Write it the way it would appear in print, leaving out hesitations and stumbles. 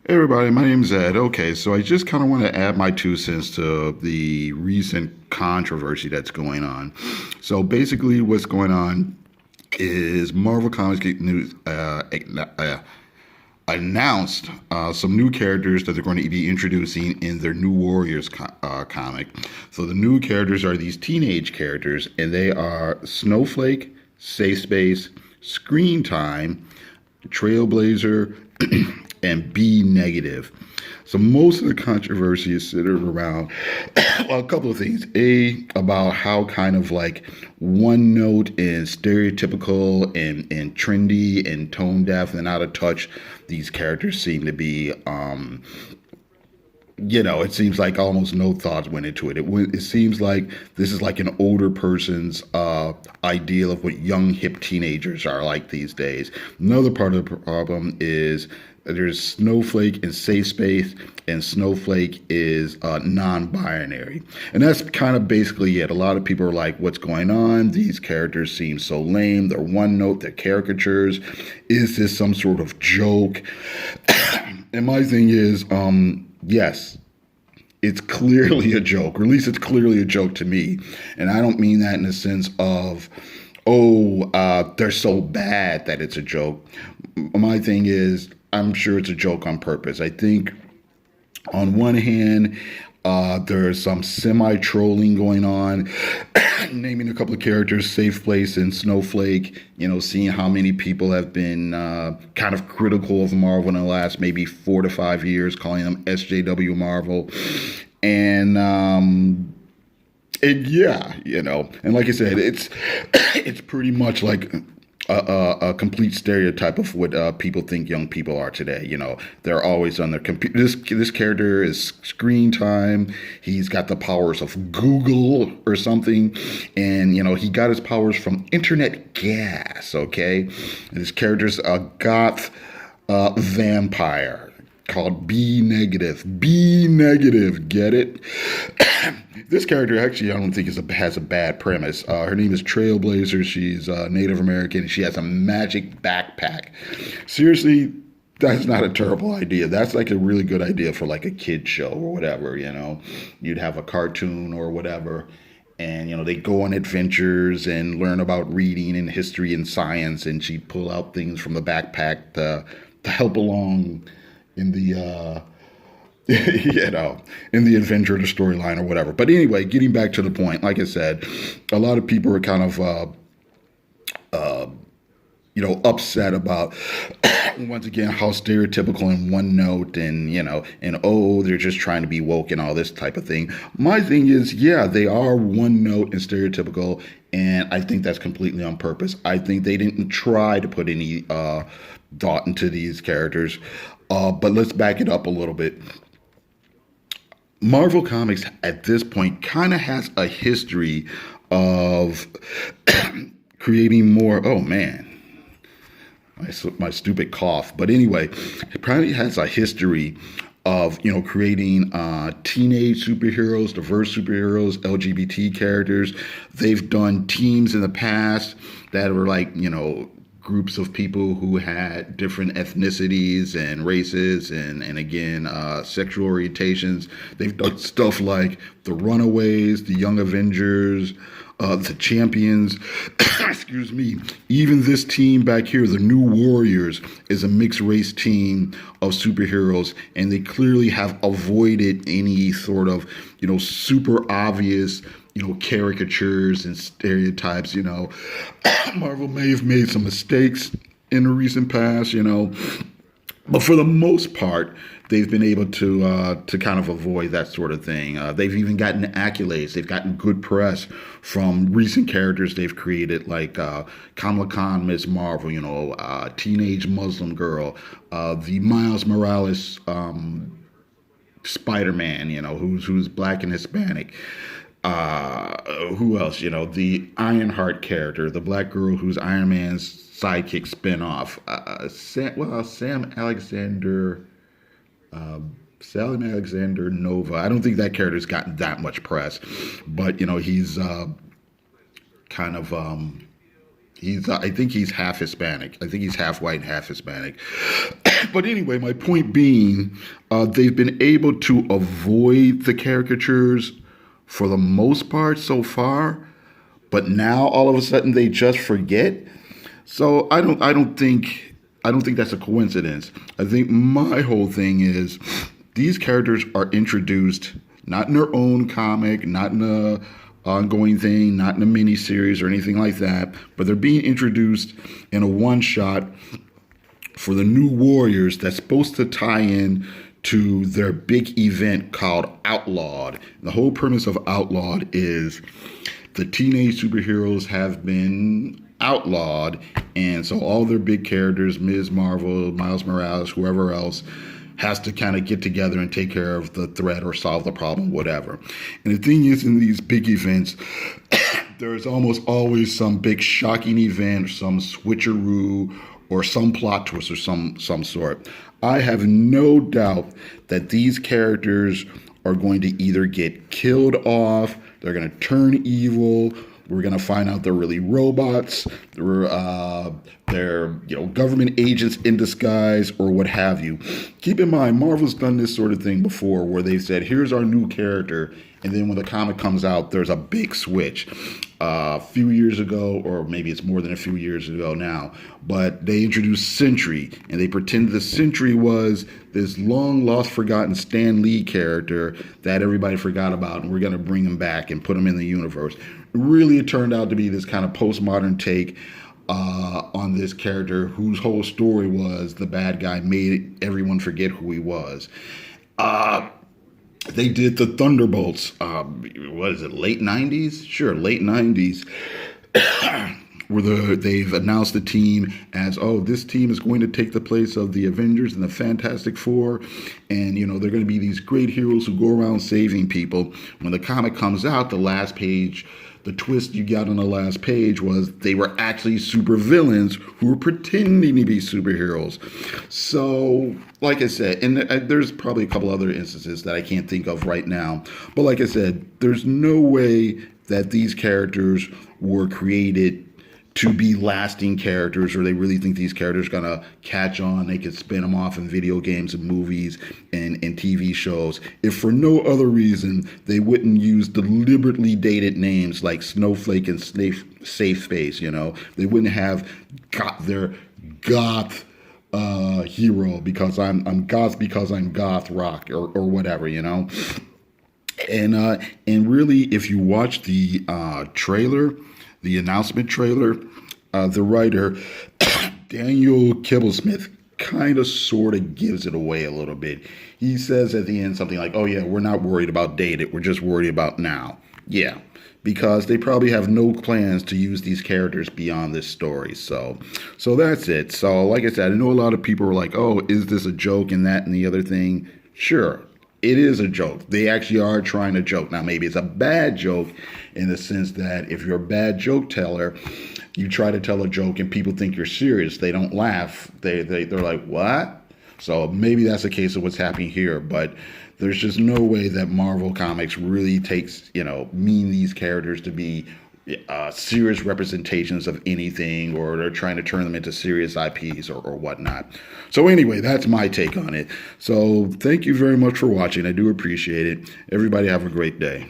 Hey everybody, my name's Ed. Okay, so I just kind of want to add my 2 cents to the recent controversy that's going on. So basically, what's going on is Marvel Comics news announced some new characters that they're going to be introducing in their New Warriors comic. So the new characters are these teenage characters, and they are Snowflake, Safe Space, Screen Time, Trailblazer, and B negative. So most of the controversy is centered around well, a couple of things. About how kind of like one note and stereotypical and trendy and tone deaf and out of touch these characters seem to be. It seems like almost no thoughts went into it. It seems like this is like an older person's ideal of what young hip teenagers are like these days. Another part of the problem is there's Snowflake and Safe Space, and Snowflake is non-binary, and that's kind of basically it. A lot of people are like, "What's going on? These characters seem so lame. They're one note. They're caricatures. Is this some sort of joke?" And my thing is, yes, it's clearly a joke, or at least it's clearly a joke to me. And I don't mean that in the sense of, they're so bad that it's a joke. My thing is, I'm sure it's a joke on purpose. I think on one hand, there's some semi-trolling going on, naming a couple of characters, Safe Place and Snowflake, seeing how many people have been kind of critical of Marvel in the last maybe 4 to 5 years, calling them SJW Marvel. And yeah, and like I said, it's pretty much like a complete stereotype of what people think young people are today. They're always on their computer. This character is Screen Time. He's got the powers of Google or something, and he got his powers from internet gas. Okay, and this character's a goth vampire called B negative. B negative, get it? This character actually, I don't think has a bad premise. Her name is Trailblazer. She's Native American. She has a magic backpack. Seriously, that's not a terrible idea. That's like a really good idea for like a kid show or whatever. You'd have a cartoon or whatever, and they go on adventures and learn about reading and history and science. And she'd pull out things from the backpack to help along in the in the adventure, the storyline, or whatever. But anyway, getting back to the point, like I said, a lot of people are kind of upset about once again how stereotypical and one note and they're just trying to be woke and all this type of thing. My thing is, yeah, they are one note and stereotypical, and I think that's completely on purpose. I think they didn't try to put any thought into these characters. But let's back it up a little bit. Marvel Comics at this point kind of has a history of creating more. Oh man, my stupid cough. But anyway, it probably has a history of creating teenage superheroes, diverse superheroes, LGBT characters. They've done teams in the past that were like groups of people who had different ethnicities and races and again, sexual orientations. They've done stuff like the Runaways, the Young Avengers, the Champions, excuse me. Even this team back here, the New Warriors, is a mixed race team of superheroes, and they clearly have avoided any sort of, super obvious caricatures and stereotypes. Marvel may have made some mistakes in the recent past, but for the most part, they've been able to kind of avoid that sort of thing. They've even gotten accolades. They've gotten good press from recent characters they've created, like Kamala Khan, Ms. Marvel, Teenage Muslim Girl, the Miles Morales Spider-Man, who's black and Hispanic. Who else? The Ironheart character, the black girl who's Iron Man's sidekick spinoff. Sam Alexander Nova. I don't think that character's gotten that much press, but he's kind of I think he's half Hispanic. I think he's half white and half Hispanic. But anyway, my point being, they've been able to avoid the caricatures for the most part so far. But now all of a sudden they just forget. So I don't think that's a coincidence. I think my whole thing is these characters are introduced not in their own comic, not in a ongoing thing, not in a mini series or anything like that, but they're being introduced in a one shot for the New Warriors that's supposed to tie in to their big event called Outlawed. The whole premise of Outlawed is the teenage superheroes have been outlawed, and so all their big characters, Ms. Marvel, Miles Morales, whoever else, has to kind of get together and take care of the threat or solve the problem, whatever. And the thing is, in these big events, there's almost always some big shocking event, some switcheroo, or some plot twist or some sort. I have no doubt that these characters are going to either get killed off, they're going to turn evil, we're going to find out they're really robots, they're government agents in disguise, or what have you. Keep in mind, Marvel's done this sort of thing before where they've said, here's our new character, and then when the comic comes out, there's a big switch. A few years ago, or maybe it's more than a few years ago now, but they introduced Sentry, and they pretended the Sentry was this long lost, forgotten Stan Lee character that everybody forgot about, and we're going to bring him back and put him in the universe. Really, it turned out to be this kind of postmodern take on this character whose whole story was the bad guy made everyone forget who he was. They did the Thunderbolts, what is it, late 90s? Sure, late 90s, where they've announced the team as, this team is going to take the place of the Avengers and the Fantastic Four, and, they're going to be these great heroes who go around saving people. When the comic comes out, the last page, the twist you got on the last page was they were actually super villains who were pretending to be superheroes. So, like I said, and there's probably a couple other instances that I can't think of right now. But like I said, there's no way that these characters were created to be lasting characters, or they really think these characters are going to catch on. They could spin them off in video games and movies and TV shows. If for no other reason, they wouldn't use deliberately dated names like Snowflake and Safe Space, They wouldn't have got their goth hero because I'm goth because I'm goth rock or whatever, And really, if you watch the trailer, the announcement trailer, the writer, Daniel Kibblesmith, kind of sort of gives it away a little bit. He says at the end something like, we're not worried about dated, we're just worried about now. Yeah, because they probably have no plans to use these characters beyond this story. So that's it. So like I said, I know a lot of people were like, is this a joke and that and the other thing? Sure. It is a joke. They actually are trying to joke. Now, maybe it's a bad joke in the sense that if you're a bad joke teller, you try to tell a joke and people think you're serious. They don't laugh. They're like, what? So maybe that's the case of what's happening here. But there's just no way that Marvel Comics really takes, mean these characters to be serious representations of anything, or they're trying to turn them into serious IPs or whatnot. So anyway, that's my take on it. So thank you very much for watching. I do appreciate it. Everybody have a great day.